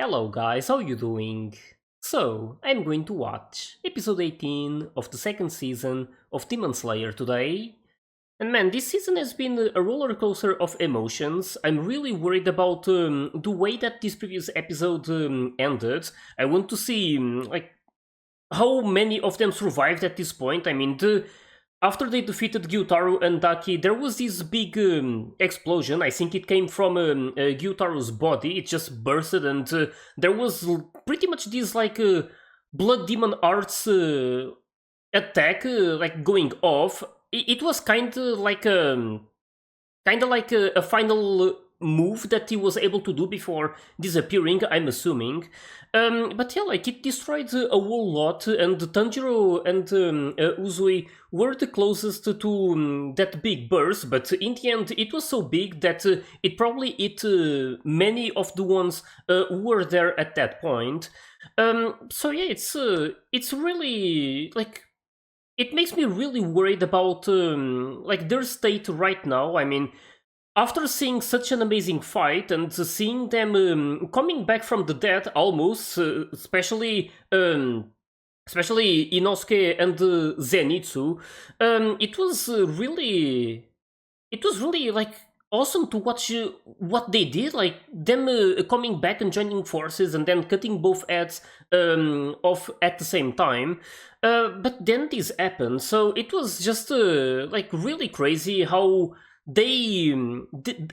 Hello guys, how you doing? So, I'm going to watch episode 18 of the second season of Demon Slayer today. And man, this season has been a roller coaster of emotions. I'm really worried about the way that this previous episode ended. I want to see how many of them survived at this point. I mean, after they defeated Gyutaro and Daki, there was this big explosion. I think it came from Gyutaro's body. It just bursted, and there was pretty much this blood demon arts attack going off. It was kind of like a final move that he was able to do before disappearing, I'm assuming. But yeah, like it destroyed a whole lot, and Tanjiro and Uzui were the closest to that big burst, but in the end it was so big that it probably hit many of the ones who were there at that point. So yeah, it's really like it makes me really worried about their state right now. I mean, after seeing such an amazing fight and seeing them coming back from the dead almost, especially Inosuke and Zenitsu, it was really like awesome to watch what they did, like them coming back and joining forces and then cutting both heads off at the same time. But then this happened, so it was just really crazy how they did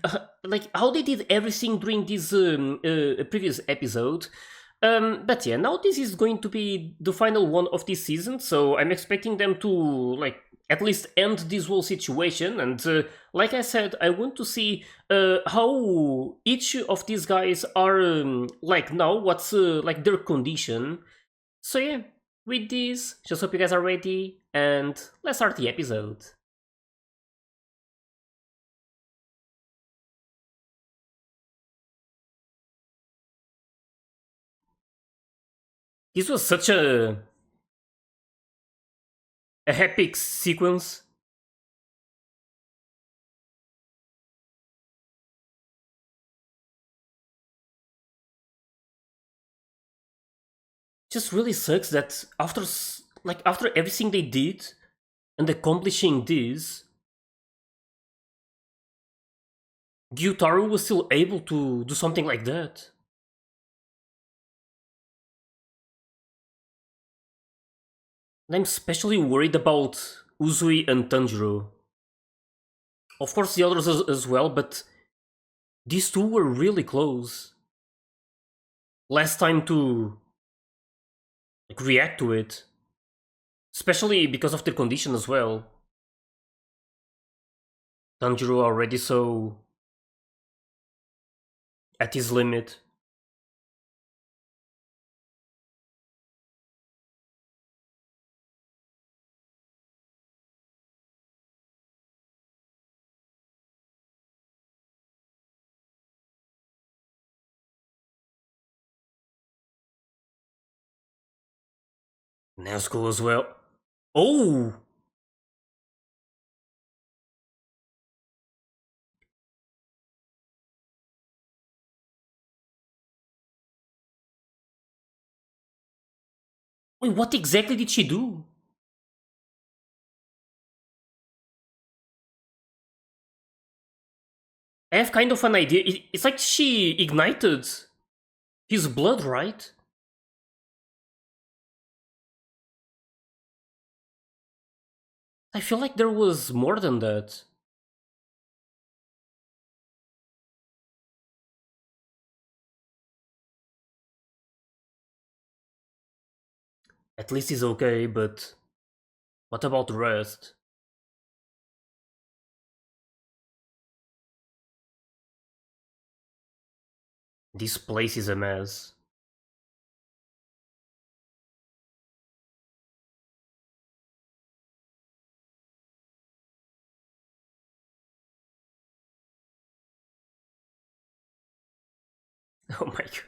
how they did everything during this previous episode. But yeah, now this is going to be the final one of this season, so I'm expecting them to at least end this whole situation. And like I said, I want to see how each of these guys are like now, what's their condition. So yeah, with this, just hope you guys are ready, and let's start the episode. This was such a epic sequence. Just really sucks that after everything they did and accomplishing this, Gyutaro was still able to do something like that. And I'm especially worried about Uzui and Tanjiro. Of course, the others as well, but these two were really close. Last time to react to it, especially because of their condition as well. Tanjiro already so at his limit. Nezuko as well. Oh! Wait, what exactly did she do? I have kind of an idea. It's like she ignited his blood, right? I feel like there was more than that. At least he's okay, but what about the rest? This place is a mess. Oh my god.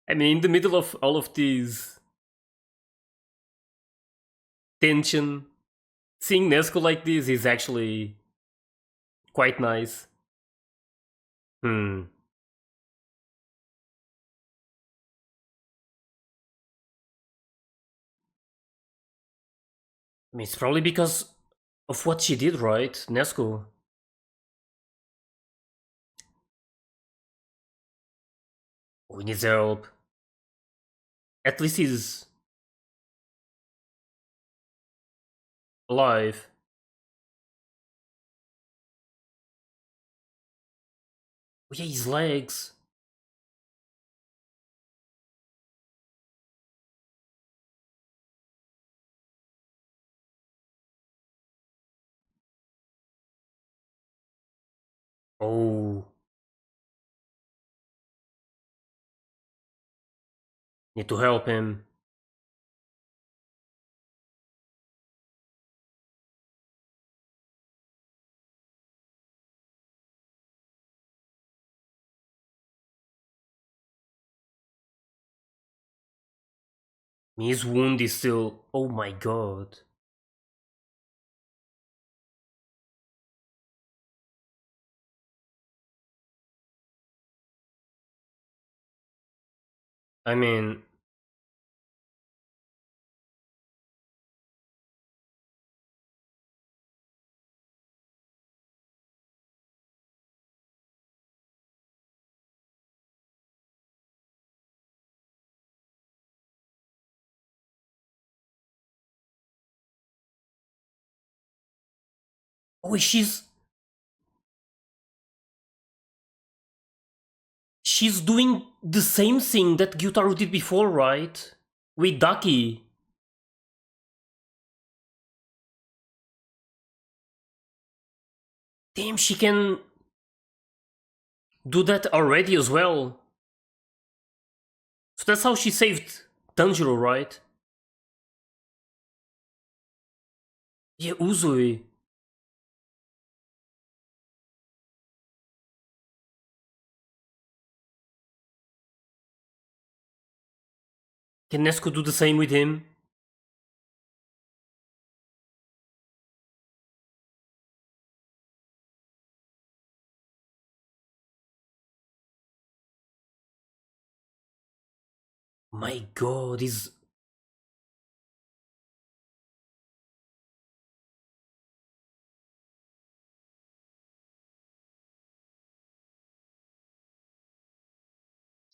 I mean, in the middle of all of these tension, seeing Nezuko like this is actually quite nice. Hmm. I mean, it's probably because of what she did, right, Nesco? Oh, he needs help. At least he's alive. Oh yeah, his legs. Oh, need to help him. I mean, his wound is still. Oh my god. I mean, oh, she's doing the same thing that Gyutaro did before, right? With Daki. Damn, she can do that already as well. So that's how she saved Tanjiro, right? Yeah, Uzui. Can Nezuko do the same with him? My god,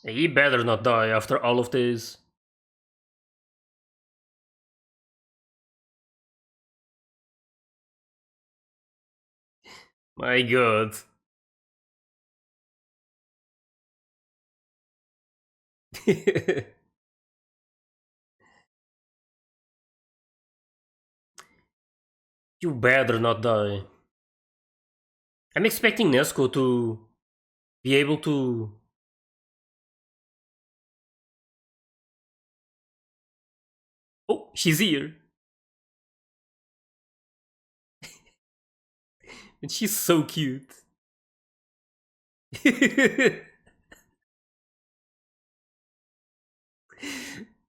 he better not die after all of this. My god. You better not die. I'm expecting Nezuko to be able to. Oh, she's here. And she's so cute.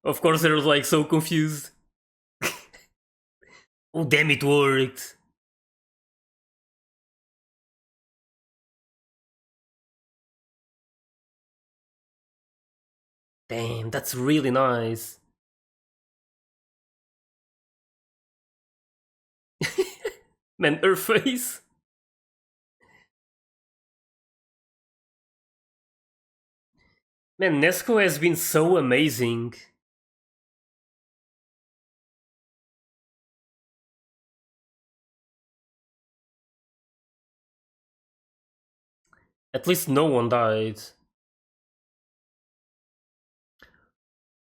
Of course, they're like so confused. Oh, damn, it worked. Damn, that's really nice. Man, her face. Man, Nezuko has been so amazing. At least no one died.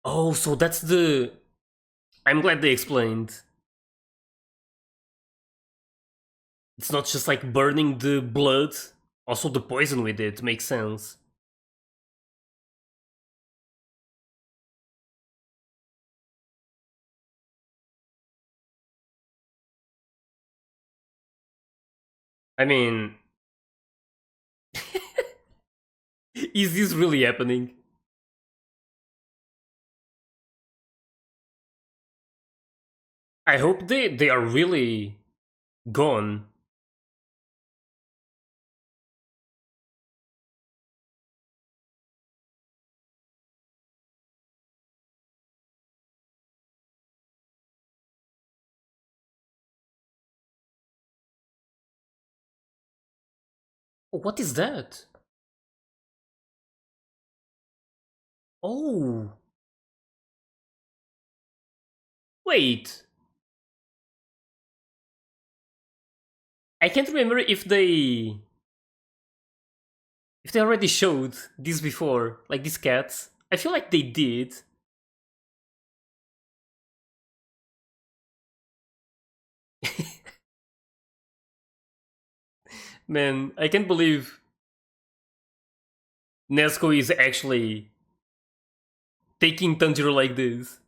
Oh, so that's the. I'm glad they explained. It's not just like burning the blood, also the poison with it makes sense. I mean, is this really happening? I hope they are really gone. What is that? Oh, wait. I can't remember if they already showed this before, like these cats. I feel like they did. Man, I can't believe Nesco is actually taking Tanjiro like this.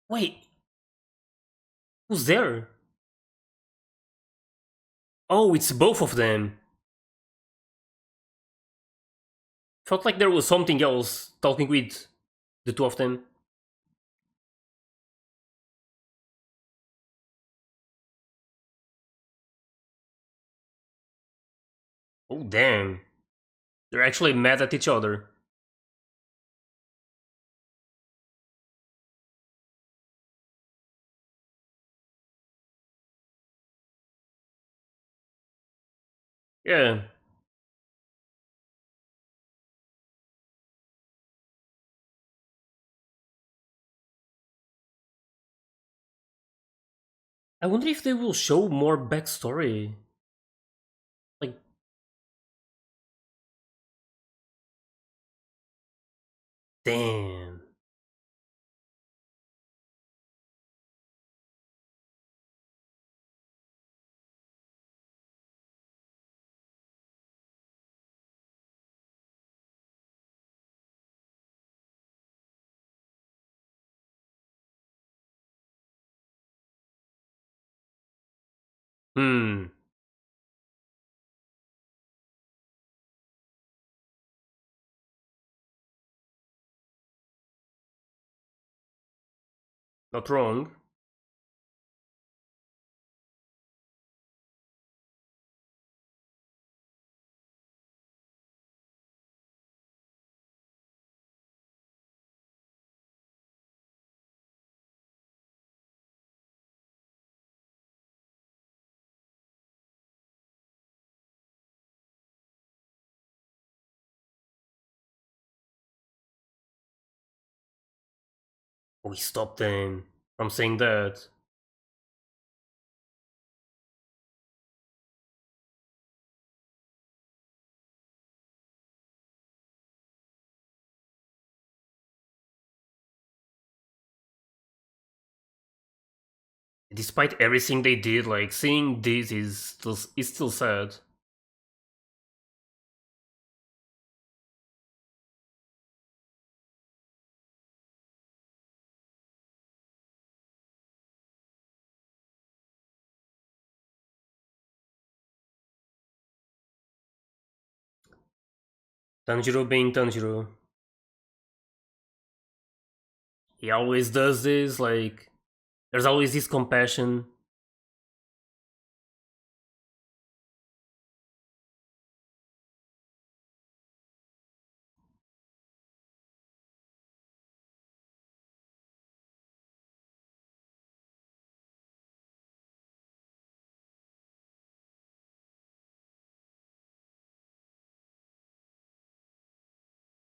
Wait, who's there? Oh, it's both of them. Felt like there was something else talking with the two of them. Oh, damn. They're actually mad at each other. Yeah. I wonder if they will show more backstory. Like, damn. Hmm. Not wrong. We stopped them from saying that. Despite everything they did, like seeing this is still sad. Tanjiro being Tanjiro. He always does this, like there's always this compassion.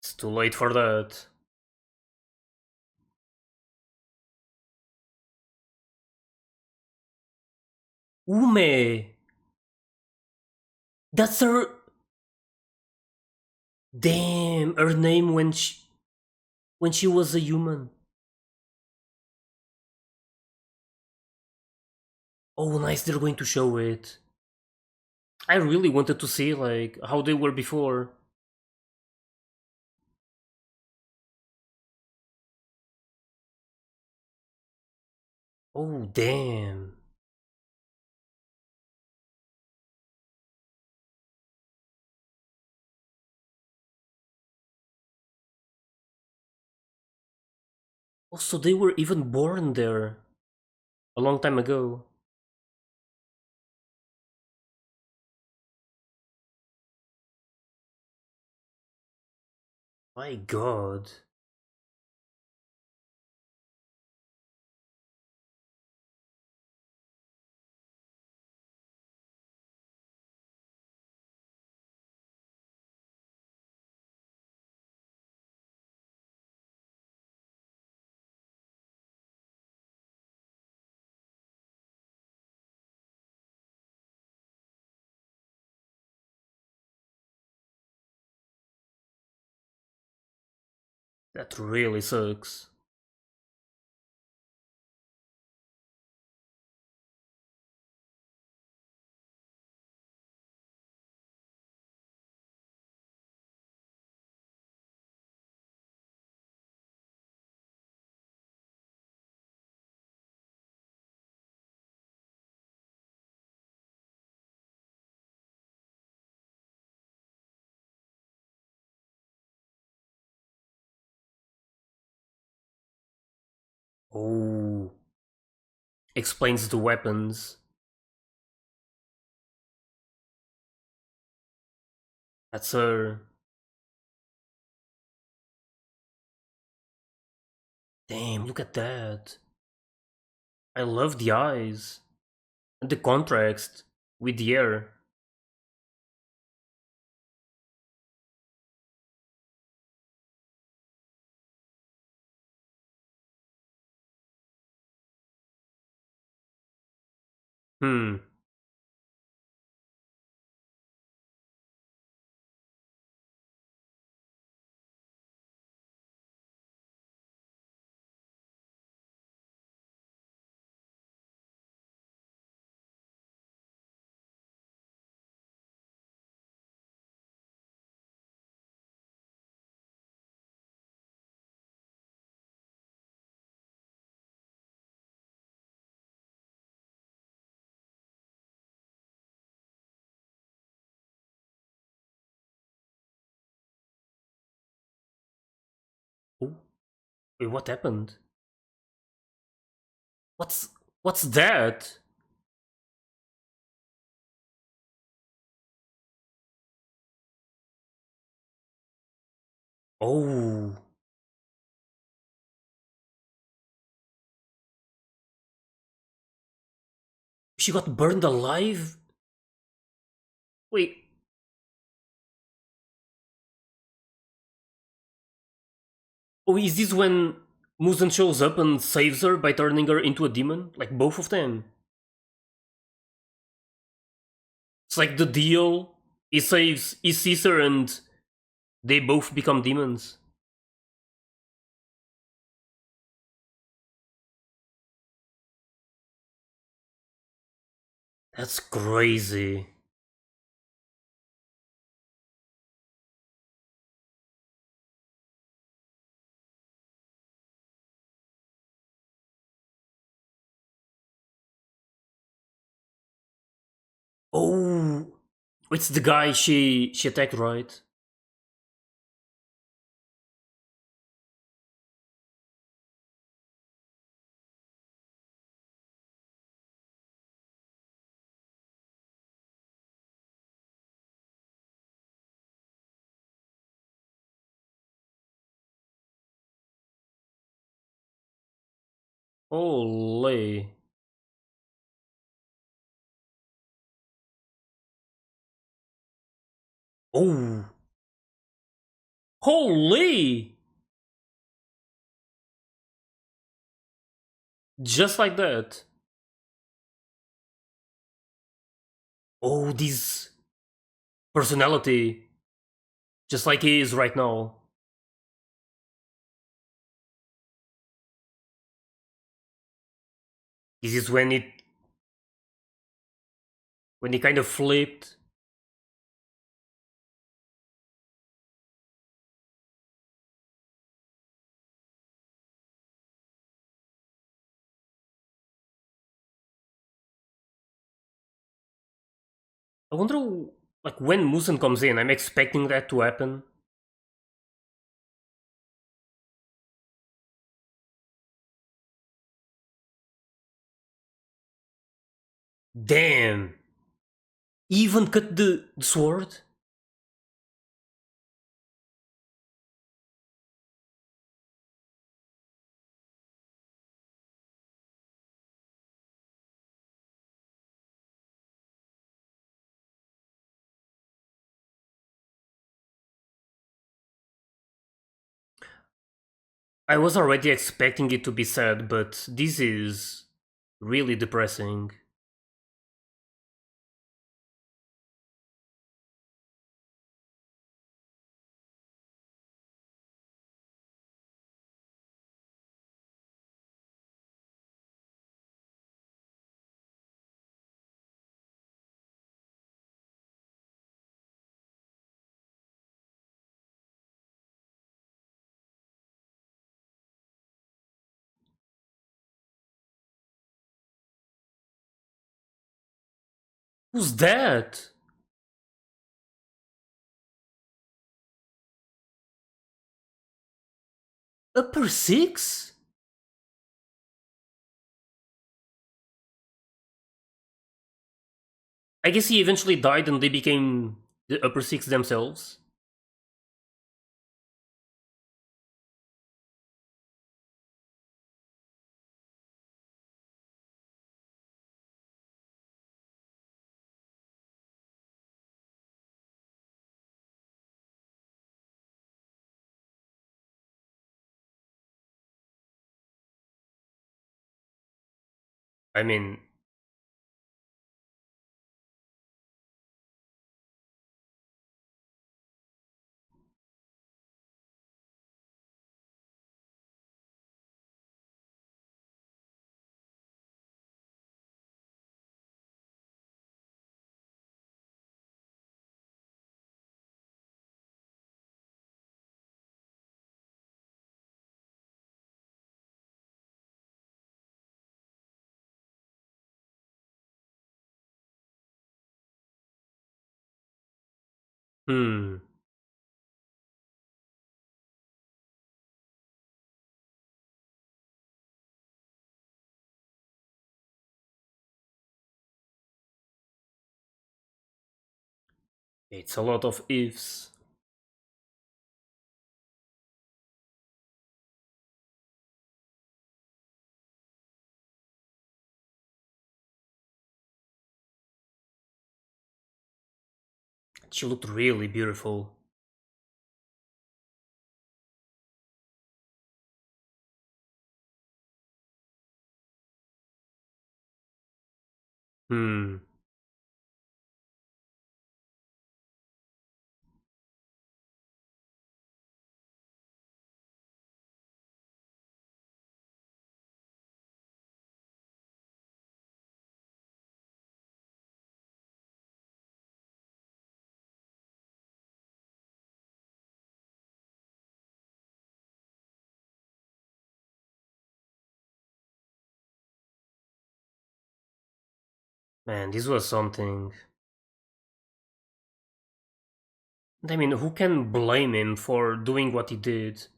It's too late for that. Ume! That's her. Damn, her name when she was a human. Oh, nice, they're going to show it. I really wanted to see like how they were before. Oh, damn. Oh, so they were even born there a long time ago. My god. That really sucks. Oh, explains the weapons. That's her. Damn, look at that. I love the eyes. And the contrast with the air. Hmm. Oh, wait, what happened? What's what's that? Oh, she got burned alive? Wait, oh, is this when Muzan shows up and saves her by turning her into a demon? Like both of them? It's like the deal. He saves his sister and they both become demons. That's crazy. Oh, it's the guy she attacked, right? Holy. Oh, holy! Just like that. Oh, this personality, just like he is right now. This is when he kind of flipped. I wonder, like when Musen comes in, I'm expecting that to happen. Damn, even cut the sword. I was already expecting it to be sad, but this is really depressing. Who's that? Upper Six? I guess he eventually died and they became the Upper Six themselves. I mean, hmm. It's a lot of ifs. She looked really beautiful. Hmm. Man, this was something. And I mean, who can blame him for doing what he did?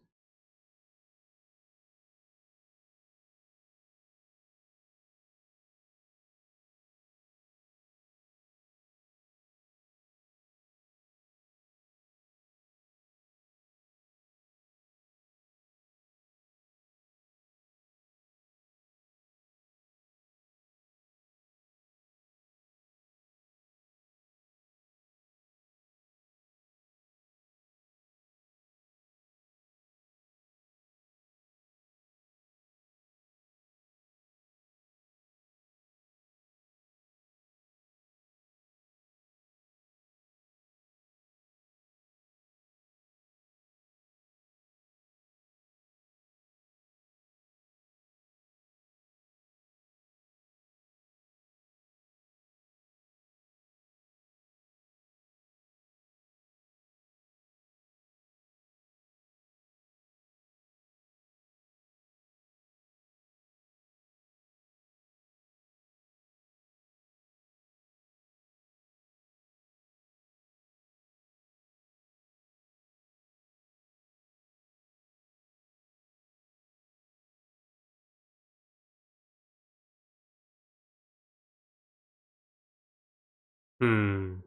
Hmm.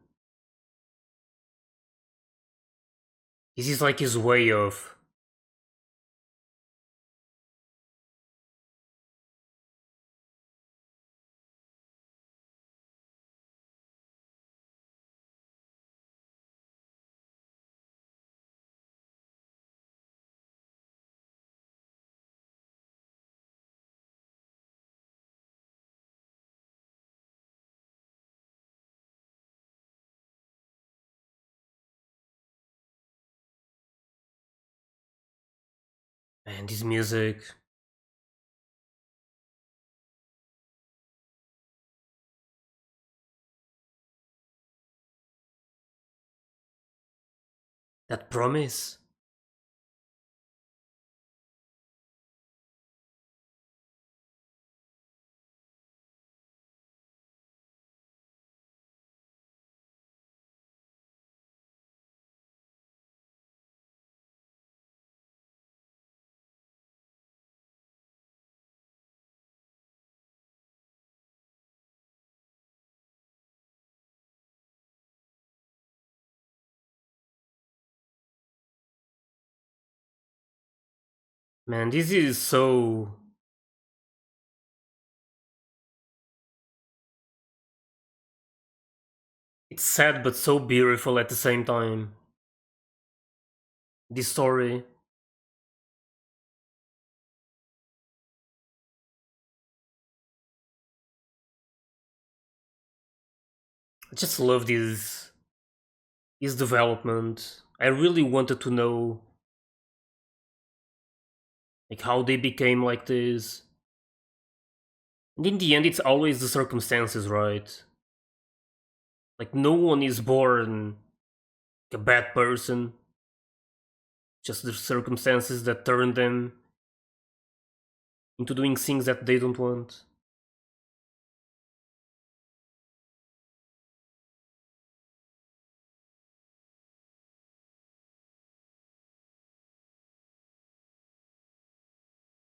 This is like his way of. Man, this music. That promise. Man, this is so... It's sad but so beautiful at the same time. This story. I just love his development. I really wanted to know like how they became like this. And in the end it's always the circumstances, right? Like no one is born a bad person. Just the circumstances that turn them into doing things that they don't want.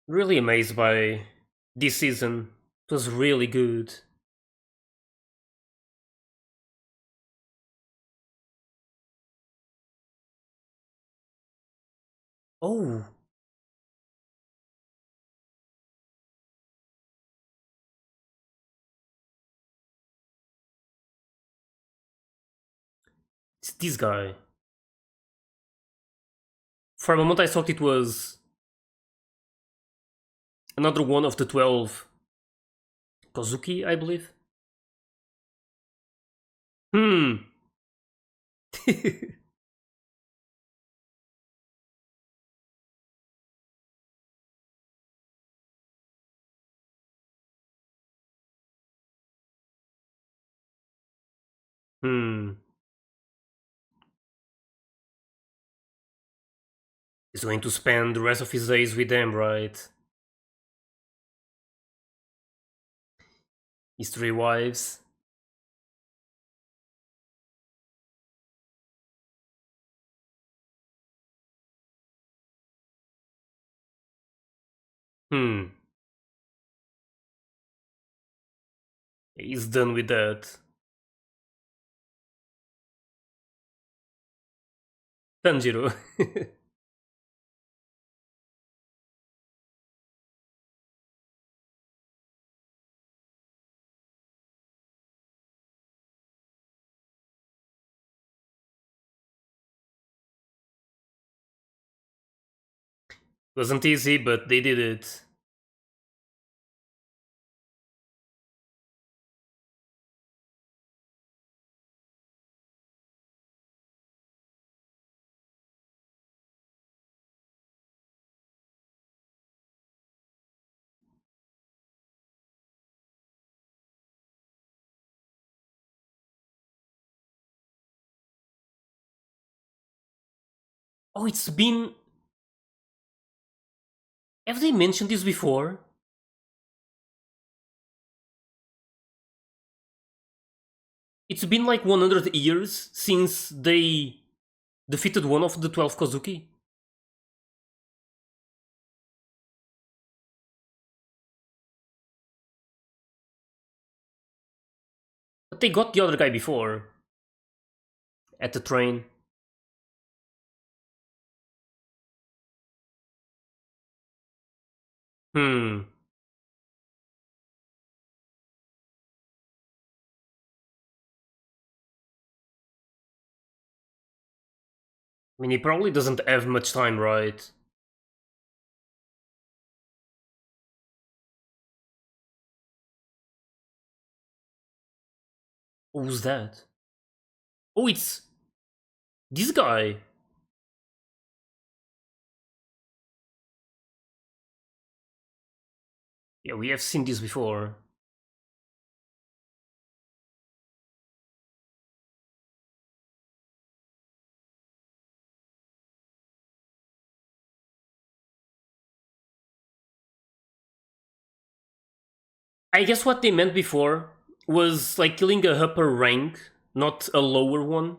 Really amazed by this season. It was really good. Oh, it's this guy. For a moment I thought it was another one of the 12 Kozuki, I believe. Hmm. Hmm. He's going to spend the rest of his days with them, right? His three wives. Hmm. He's done with that. Tanjiro. Wasn't easy, but they did it. Oh, it's been. Have they mentioned this before? It's been like 100 years since they defeated one of the 12 Kozuki. But they got the other guy before. At the train. Hmm. I mean, he probably doesn't have much time, right? Who's that? Oh, it's this guy. Yeah, we have seen this before. I guess what they meant before was like killing a upper rank, not a lower one.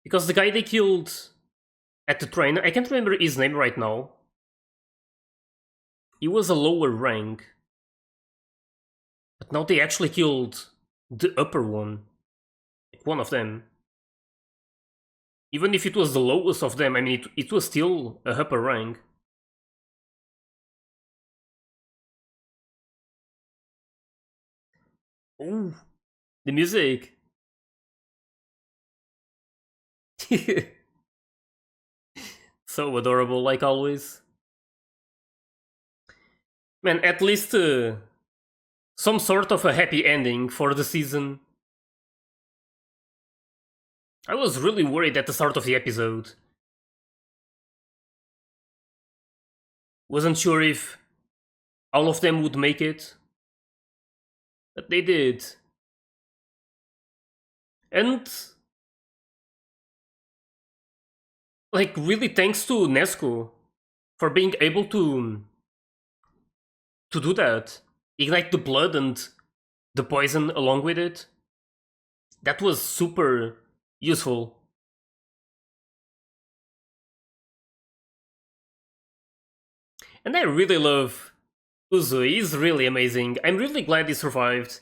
Because the guy they killed at the train, I can't remember his name right now. He was a lower rank, but now they actually killed the upper one. One of them. Even if it was the lowest of them, I mean, it was still a upper rank. Oh, the music. So adorable, like always. Man, at least some sort of a happy ending for the season. I was really worried at the start of the episode. Wasn't sure if all of them would make it, but they did. And, like, really thanks to Nesco for being able to do that. Ignite the blood and the poison along with it. That was super useful. And I really love Uzu. He's really amazing. I'm really glad he survived.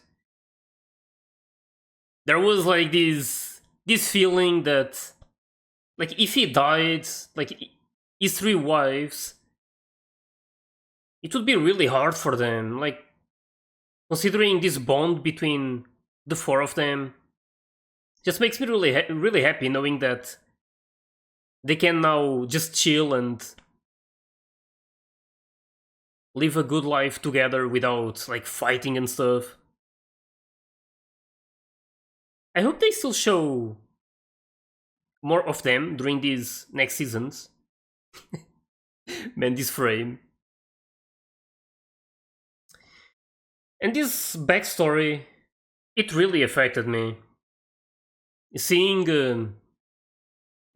There was like this feeling that, like, if he died, like his three wives, it would be really hard for them. Like, considering this bond between the four of them, just makes me really really happy knowing that they can now just chill and live a good life together without like fighting and stuff. I hope they still show more of them during these next seasons. Man, this frame. And this backstory, it really affected me. Seeing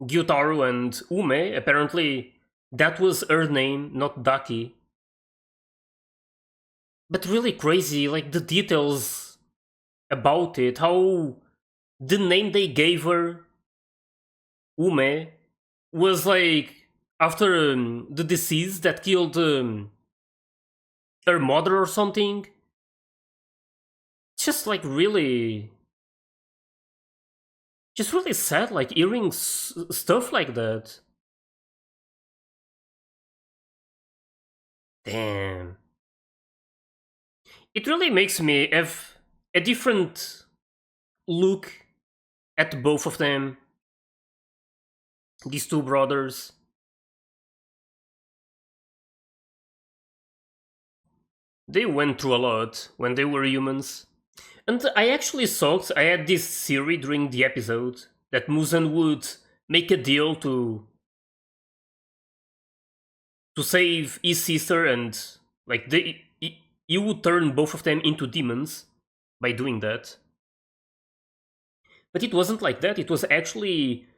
Gyutaru and Ume, apparently that was her name, not Daki. But really crazy, like the details about it, how the name they gave her, Ume, was like after the disease that killed her mother or something. Just like really, just really sad, like hearing stuff like that. Damn. It really makes me have a different look at both of them, these two brothers. They went through a lot when they were humans. And I actually thought I had this theory during the episode that Muzan would make a deal to save his sister and like he would turn both of them into demons by doing that. But it wasn't like that. It was actually,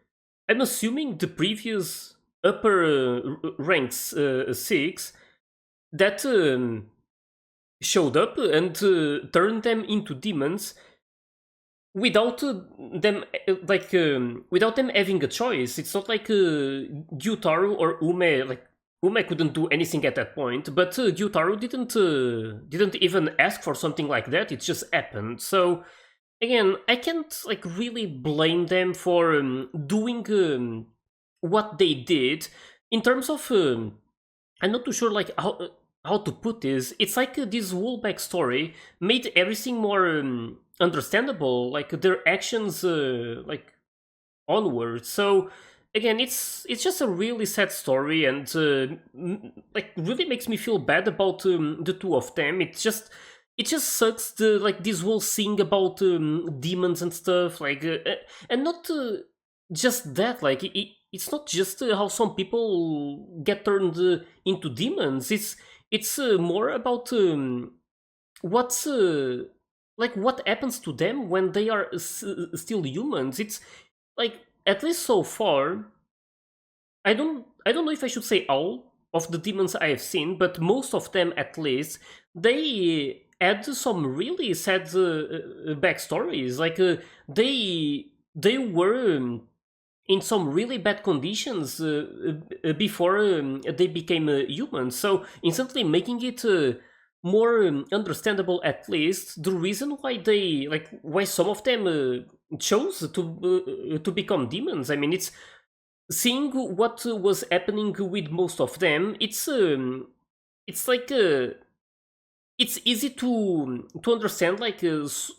I'm assuming, the previous upper ranks 6 that showed up and turned them into demons without them without them having a choice. It's not like Gyutaru or Ume, like Ume couldn't do anything at that point, but Gyutaru didn't even ask for something like that. It just happened. So again, I can't like really blame them for doing what they did in terms of I'm not too sure like how to put this. It's like this whole backstory made everything more understandable, like their actions like onwards. So again, it's just a really sad story and like really makes me feel bad about the two of them. It just sucks the like this whole thing about demons and stuff like and not just that, like it's not just how some people get turned into demons. It's more about what's like what happens to them when they are still humans. It's like, at least so far, I don't know if I should say all of the demons I have seen, but most of them at least, they add some really sad backstories. Like they were in some really bad conditions before they became humans. So instantly making it more understandable, at least the reason why why some of them chose to become demons. I mean, seeing what was happening with most of them, it's like it's easy to understand like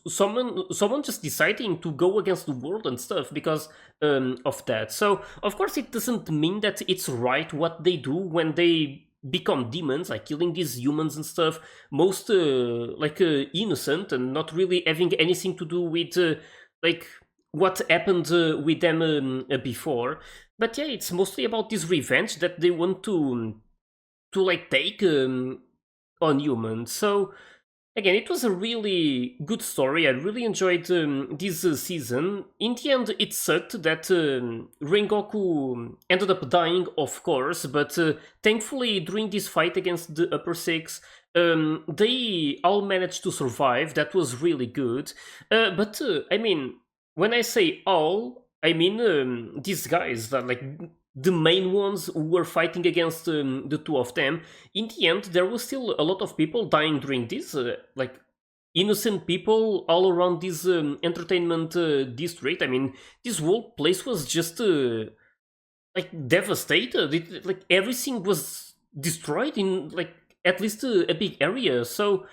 someone just deciding to go against the world and stuff because of that. So of course it doesn't mean that it's right what they do when they become demons, like killing these humans and stuff, most innocent and not really having anything to do with like what happened with them before. But yeah, it's mostly about this revenge that they want to like take on humans. So again, it was a really good story. I really enjoyed this season. In the end, it sucked that Rengoku ended up dying, of course, but thankfully during this fight against the Upper Six, they all managed to survive. That was really good. But I mean, when I say all, I mean these guys that like the main ones who were fighting against the two of them. In the end, there was still a lot of people dying during this, like innocent people all around this entertainment district. I mean, this whole place was just like devastated. Like everything was destroyed in like at least a big area. So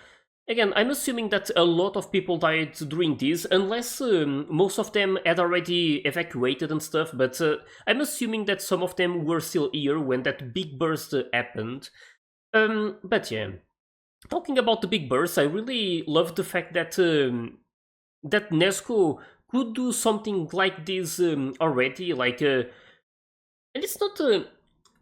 again, I'm assuming that a lot of people died during this, unless most of them had already evacuated and stuff. But I'm assuming that some of them were still here when that big burst happened. But yeah, talking about the big burst, I really love the fact that that Nesco could do something like this already. Like, and it's not.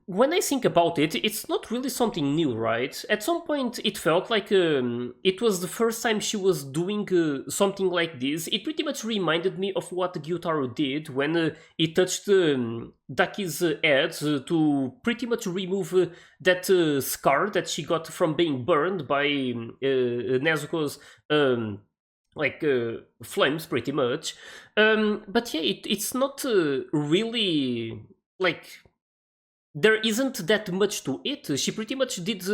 When I think about it, it's not really something new, right? At some point, it felt like it was the first time she was doing something like this. It pretty much reminded me of what Gyutaro did when he touched Daki's head to pretty much remove that scar that she got from being burned by Nezuko's flames, pretty much. But yeah, it's not really like there isn't that much to it. She pretty much did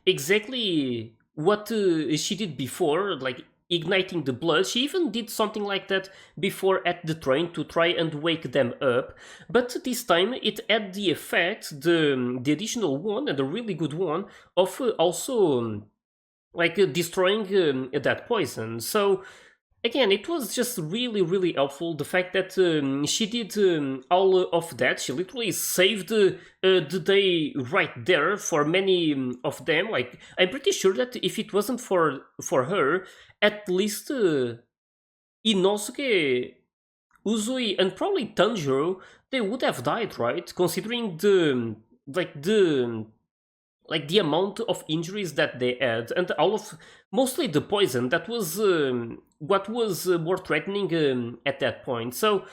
exactly what she did before, like igniting the blood. She even did something like that before at the train to try and wake them up. But this time it had the effect, the additional one and a really good one, of also destroying that poison. So again, it was just really, really helpful. The fact that she did all of that, she literally saved the day right there for many of them. Like, I'm pretty sure that if it wasn't for her, at least Inosuke, Uzui, and probably Tanjiro, they would have died, right? Considering the amount of injuries that they had and all of mostly the poison that was what was more threatening at that point. So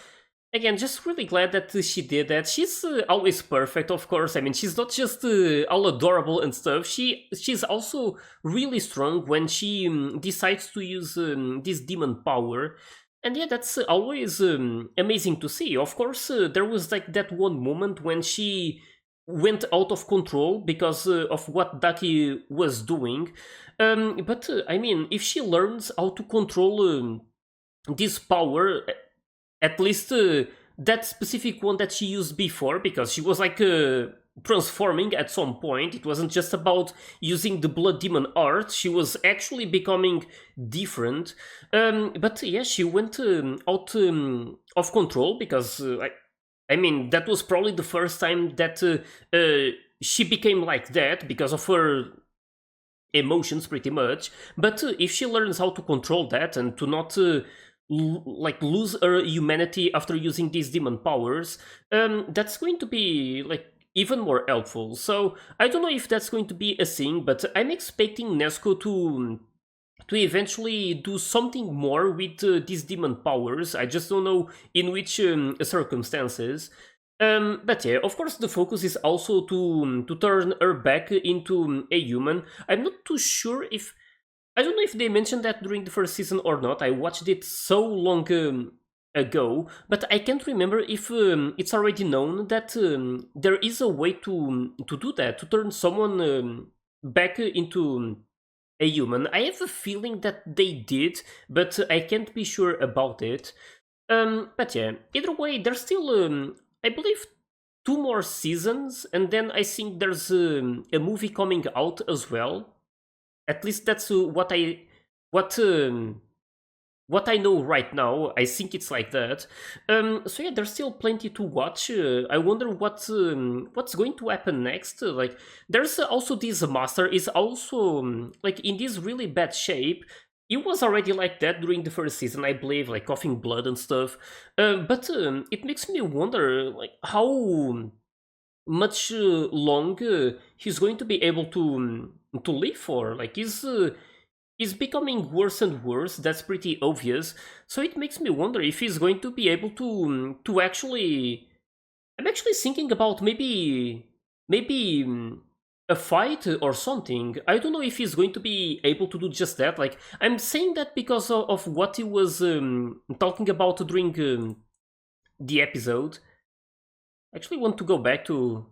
again, just really glad that she did that. She's always perfect, of course. I mean, she's not just all adorable and stuff. She's also really strong when she decides to use this demon power. And yeah, that's always amazing to see. Of course, there was like that one moment when she went out of control because of what Daki was doing. But I mean, if she learns how to control this power, at least that specific one that she used before, because she was like transforming at some point. It wasn't just about using the blood demon art, she was actually becoming different. But yeah, she went out of control because I mean, that was probably the first time that she became like that because of her emotions, pretty much. But if she learns how to control that and to not lose her humanity after using these demon powers, that's going to be like even more helpful. So I don't know if that's going to be a thing, but I'm expecting Nesco to eventually do something more with these demon powers. I just don't know in which circumstances. But yeah, of course, the focus is also to turn her back into a human. I'm not too sure if I don't know if they mentioned that during the first season or not. I watched it so long ago, but I can't remember if it's already known that there is a way to do that, to turn someone back into a human. I have a feeling that they did, but I can't be sure about it. But yeah, either way, there's still, I believe, two more seasons, and then I think there's a movie coming out as well. At least that's what what I know right now. I think it's like that. So yeah, there's still plenty to watch. I wonder what's going to happen next. Like, there's also this master is also like in this really bad shape. It was already like that during the first season, I believe, like coughing blood and stuff. But it makes me wonder, like, how much longer he's going to be able to live for. Like, is becoming worse and worse. That's pretty obvious. So it makes me wonder if he's going to be able to actually. I'm actually thinking about maybe a fight or something. I don't know if he's going to be able to do just that. Like, I'm saying that because of what he was talking about during the episode. I actually want to go back to.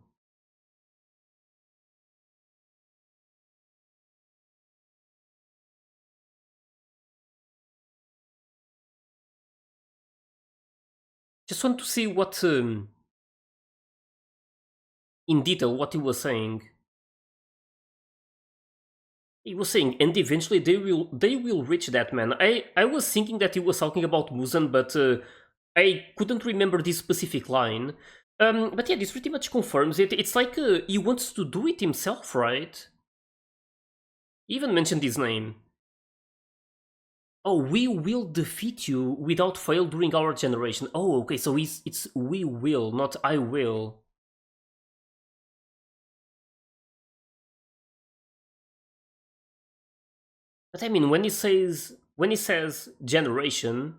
Just want to see what in detail what he was saying. He was saying, and eventually they will reach that man. I was thinking that he was talking about Muzan, but I couldn't remember this specific line. But yeah, this pretty much confirms it. It's like he wants to do it himself, right? He even mentioned his name. Oh, we will defeat you without fail during our generation. Oh, okay, so it's we will, not I will. But I mean, when he says generation,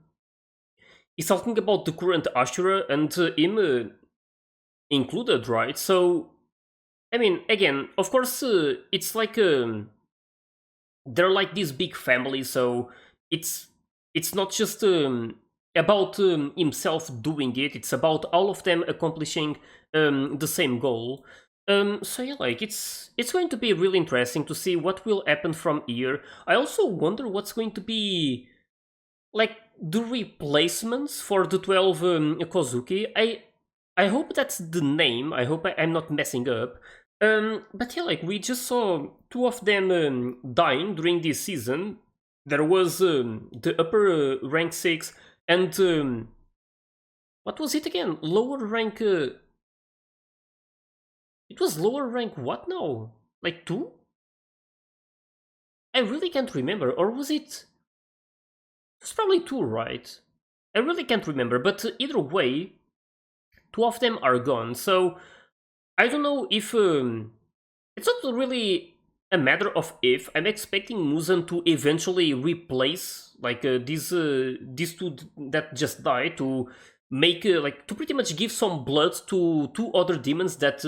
he's talking about the current Ashura and him included, right? So I mean, again, of course, it's like they're like this big family, so it's it's not just about himself doing it. It's about all of them accomplishing the same goal. So yeah, like it's going to be really interesting to see what will happen from here. I also wonder what's going to be like the replacements for the 12 Kozuki. I hope that's the name. I hope I'm not messing up. But yeah, like we just saw two of them dying during this season. There was the upper rank 6 and what was it again? Lower rank. It was lower rank what now? Like 2? I really can't remember. Or was it? It was probably 2, right? I really can't remember. But either way, two of them are gone. So I don't know if it's not really a matter of if. I'm expecting Muzan to eventually replace like these two that just died to make like to pretty much give some blood to two other demons that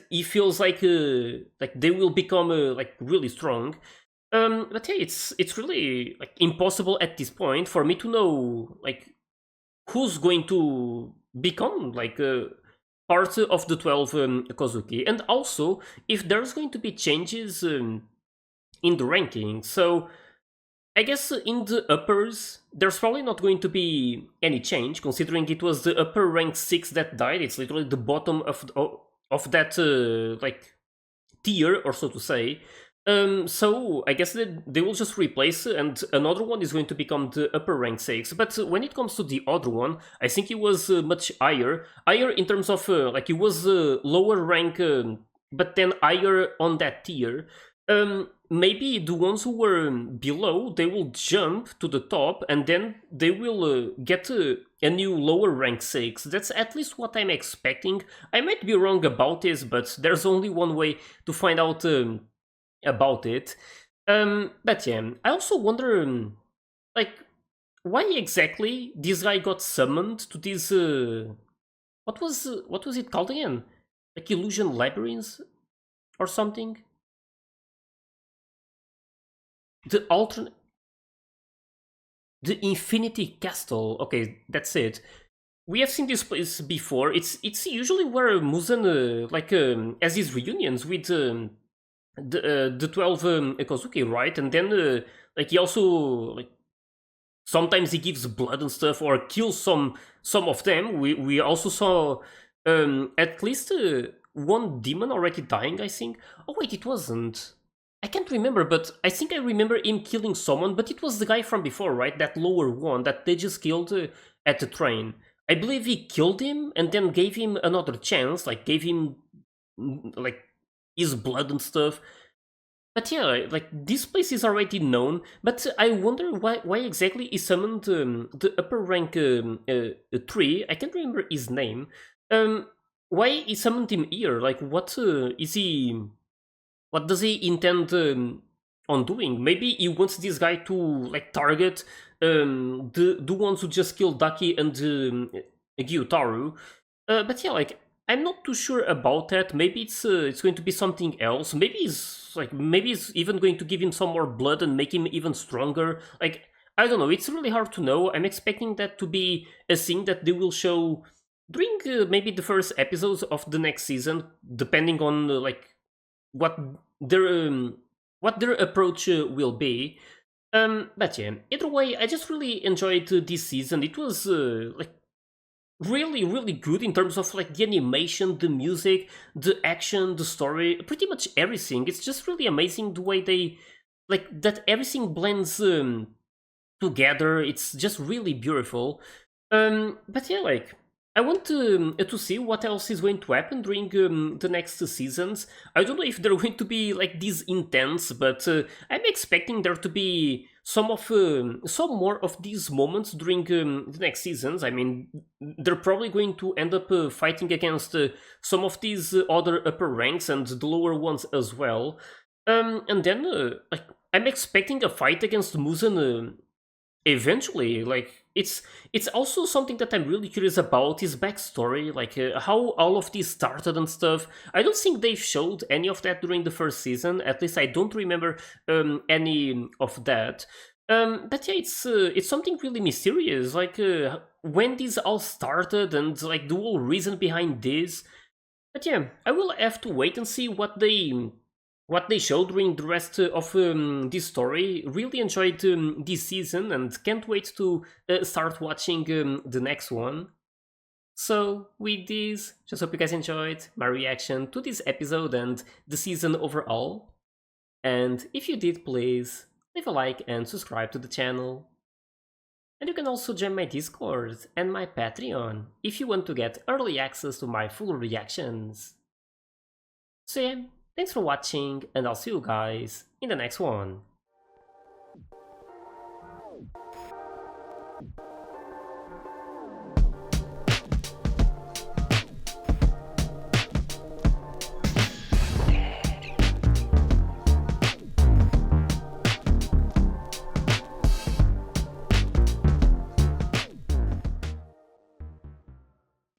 he feels like they will become like really strong. But yeah, it's really like impossible at this point for me to know like who's going to become like part of the 12 Kozuki, and also if there's going to be changes in the ranking. So I guess in the uppers, there's probably not going to be any change, considering it was the upper rank 6 that died. It's literally the bottom of that like tier, or so to say. So I guess that they will just replace, and another one is going to become the upper rank 6. But when it comes to the other one, I think it was much higher in terms of like it was lower rank, but then higher on that tier. Maybe the ones who were below, they will jump to the top, and then they will get a new lower rank 6. That's at least what I'm expecting. I might be wrong about this, but there's only one way to find out about it. But yeah, I also wonder, like, why exactly this guy got summoned to this. What was it called again? Like illusion labyrinths or something? The alternate, the Infinity Castle. Okay, that's it. We have seen this place before. It's usually where Muzan like has his reunions with the 12 Ekozuki, right? And then like he also like sometimes he gives blood and stuff or kills some of them. We also saw at least one demon already dying, I think. Oh wait, it wasn't. I can't remember, but I think I remember him killing someone, but it was the guy from before, right? That lower one that they just killed at the train. I believe he killed him and then gave him another chance, like gave him like his blood and stuff. But yeah, like this place is already known, but I wonder why exactly he summoned the upper rank tree. I can't remember his name. Um, why he summoned him here? Like, what is he? What does he intend on doing? Maybe he wants this guy to like target the ones who just killed Daki and Gyutaru. But yeah, like I'm not too sure about that. Maybe it's going to be something else. Maybe it's even going to give him some more blood and make him even stronger. Like I don't know. It's really hard to know. I'm expecting that to be a thing that they will show during maybe the first episodes of the next season, depending on like what their what their approach will be. But yeah, either way, I just really enjoyed this season. It was like really good in terms of like the animation, the music, the action, the story, pretty much everything. It's just really amazing the way they like that everything blends together. It's just really beautiful. But yeah, like I want to see what else is going to happen during the next seasons. I don't know if they're going to be like this intense, but I'm expecting there to be some more of these moments during the next seasons. I mean, they're probably going to end up fighting against some of these other upper ranks and the lower ones as well. And then like I'm expecting a fight against Muzen eventually. Like it's also something that I'm really curious about, his backstory, like how all of this started and stuff. I don't think they've showed any of that during the first season. At least I don't remember any of that. But yeah, it's something really mysterious, like when this all started and like the whole reason behind this. But yeah, I will have to wait and see what they showed during the rest of this story. Really enjoyed this season and can't wait to start watching the next one. So, with this, just hope you guys enjoyed my reaction to this episode and the season overall. And if you did, please leave a like and subscribe to the channel. And you can also join my Discord and my Patreon if you want to get early access to my full reactions. So yeah, thanks for watching, and I'll see you guys in the next one.